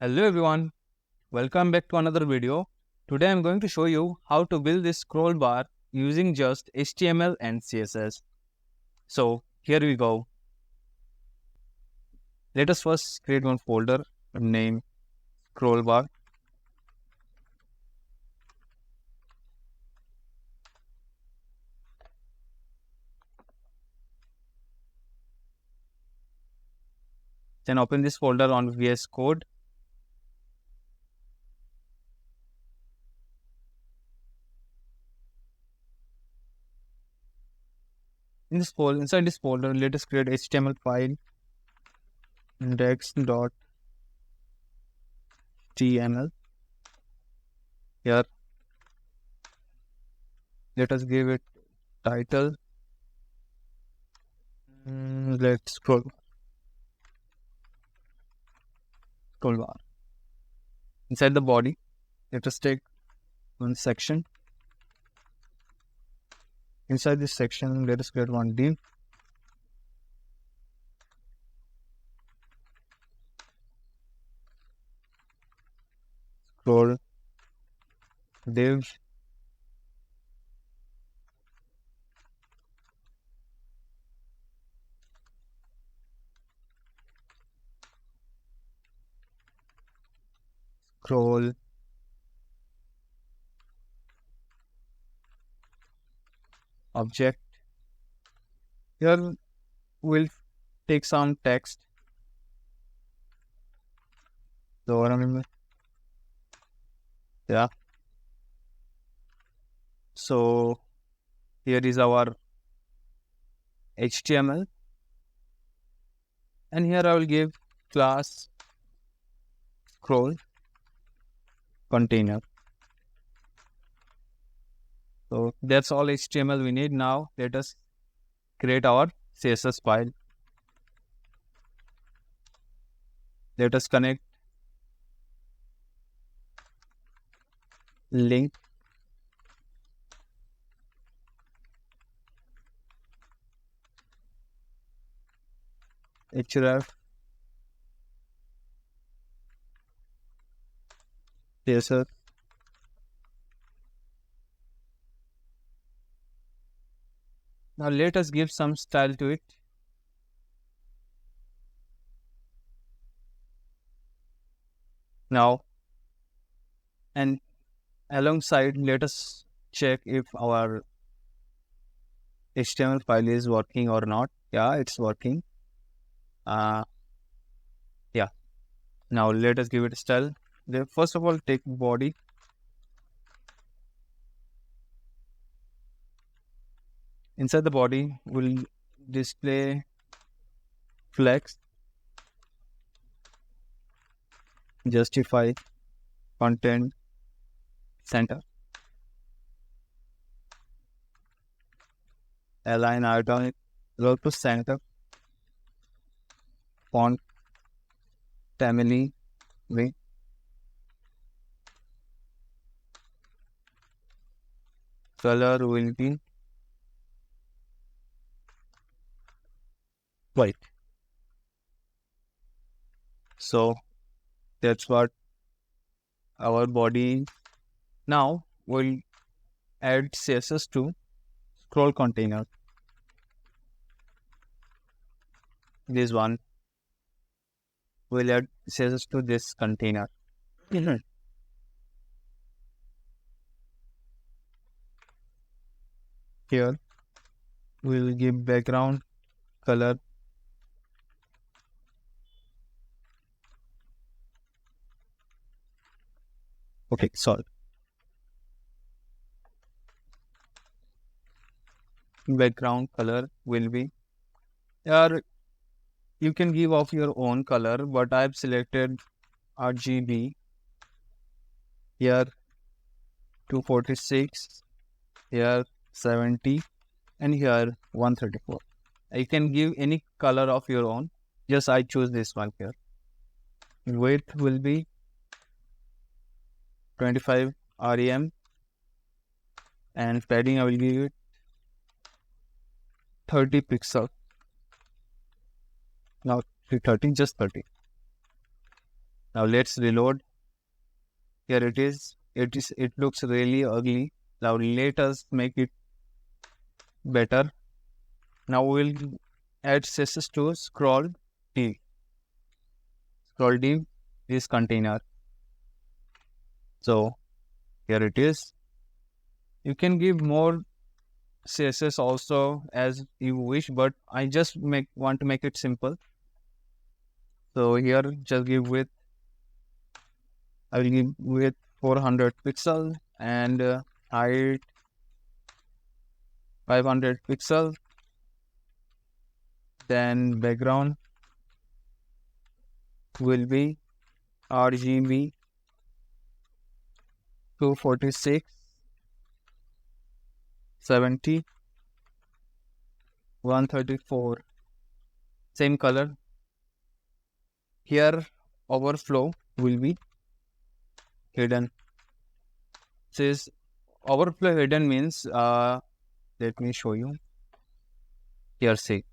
Hello everyone, welcome back to another video. Today I'm going to show you how to build this scroll bar using just HTML and CSS. So here we go. Let us first create one folder named scroll bar. Then open this folder on VS Code. Inside this folder, let us create HTML file index.html. Here, let us give it title. Let's scroll bar. Inside the body, let us take one section. Inside this section, let us create one div. Scroll div. Scroll object. Here we'll take some text. Yeah. So here is our HTML, and here I will give class scroll container. So that's all HTML we need. Now let us create our CSS file. Let us connect link href CSS. Now let us give some style to it. Now, and alongside, let us check if our HTML file is working or not. Yeah, it's working. Yeah. Now let us give it a style. First of all, take body. Inside the body, we'll display flex, justify, content, center, align icon, go to center, font, family, wing, color will be white. So that's what our body is. Now we'll add CSS to scroll container. This one. We'll add CSS to this container. Here we'll give background color. Okay, solve. Background color will be, or you can give off your own color, but I've selected RGB. Here 246, here 70, and here 134. You can give any color of your own. Just I choose this one here. Width will be 25 rem, and padding I will give it 30 pixel. Now 30, just 30. Now let's reload. Here it is. It looks really ugly. Now let us make it better. Now we'll add CSS to scroll div. Scroll div is container. So here it is. You can give more CSS also as you wish, but I just want to make it simple. So here just give width. I will give width 400 pixel and height 500 pixel. Then background will be RGB 246 70 134. Same color. Here overflow will be hidden. Says overflow hidden means let me show you. Here see.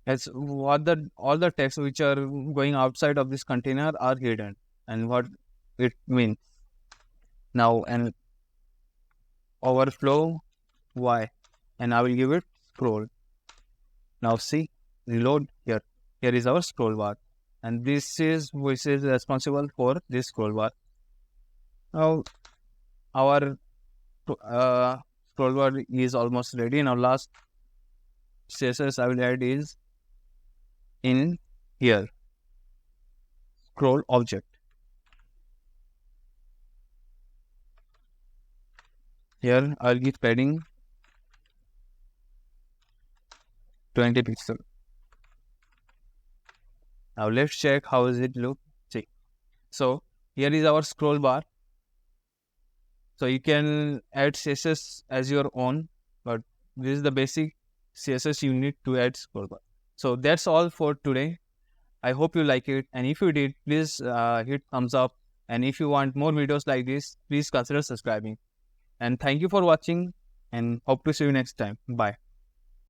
As what all the text which are going outside of this container are hidden, and what it means. Now an overflow y, and I will give it scroll. Now see, reload here. Here is our scroll bar, and this is which is responsible for this scroll bar. Now our scroll bar is almost ready. Now last CSS I will add is in here, scroll object. Here I'll give padding 20 pixel. Now let's check how does it look. See, so here is our scroll bar. So you can add CSS as your own, but this is the basic CSS you need to add scroll bar. So that's all for today. I hope you like it, and if you did, please hit thumbs up, and if you want more videos like this, please consider subscribing. And thank you for watching, and hope to see you next time. Bye.